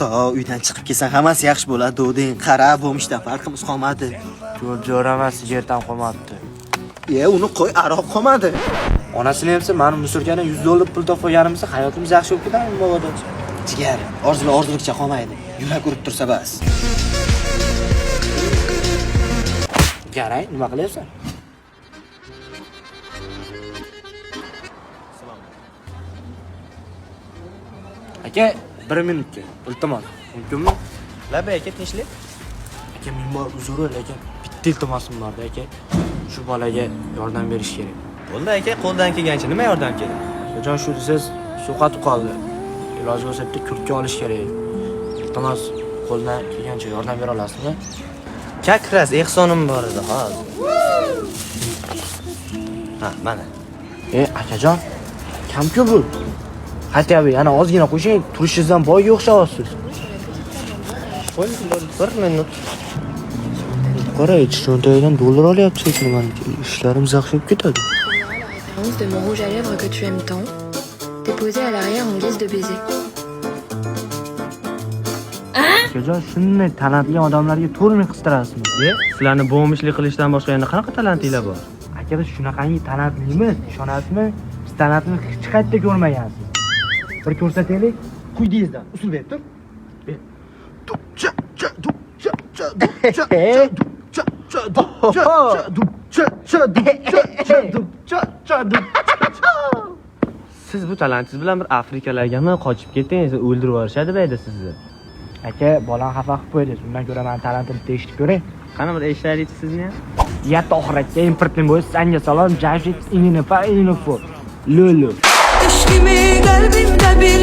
Ota, uydan chiqib kelsang hammasi yaxshi bo'ladi, deng. Qara, bo'lmishdan farqimiz qolmadi. Jo'ramas sigaretam qolmabdi. Uni qo'y, aroq qolmadi. Onasini hamsa meni musulkani $100 pul topib qo'yganimizda hayotimiz yaxshi bo'lib ketadimi boboda? Jigar, orzulikcha qolmaydi. Yurak urib tursa bas. Garay, nima qilyapsan? Aka, 1 minutga. Iltimos, mumkinmi? Labay aka, tinchlik. Aka, men bor uzr, lekin bitta iltimosim bor aka. Shu bolaga yordam berish kerak. Bo'ldi aka, qo'ldan kelgancha nima yordam kerak? Qachon shu desiz, suv qotib qoldi. Iloji bo'lsa bitta kurtka olish kerak. Iltimos, qo'ldan kelgancha yordam bera olasizmi? Kakras ehsonim bor edi hozir. Ha, mana. Akajon, kam-ku bu. Hattobi, yana ozgina qo'shing, turishingizdan boyga o'xshayapsiz. Qo'y, 1 minut. Qaray, cho'ntagimdan dollar olyapti ekan, ishlarimiz yaxshilab ketadi. Référence de mon rouge à lèvres que tu aimes tant, déposé à l'arrière en guise de baiser. Akajon, shunday talantli odamlarga to'rmay qistirasizmi? Sizlarni bo'mishlik qilishdan boshqa yana qanaqa talantinglar bor? Aka, biz shunaqangi talantlimiz, ishonasizmi? Biz talantni hech qayerda ko'rmagansiz. Bir ko'rsataylik, quyingizdan. Usul berib tur. Siz bu talantingiz bilan bir Afrikalargami qochib ketdingiz, o'ldirib yuborishadi deydi sizni. Aka, bolam xafa qilib qo'ydi. Undan ko'ra men talantimni tekshirib ko'ray. Qani bir eshitaylik sizni ham. Yatta oxiratga importning bo'yi sanga salom, Jamshid inini fa inini fo. Lolo. Aşkımı kalbimde bir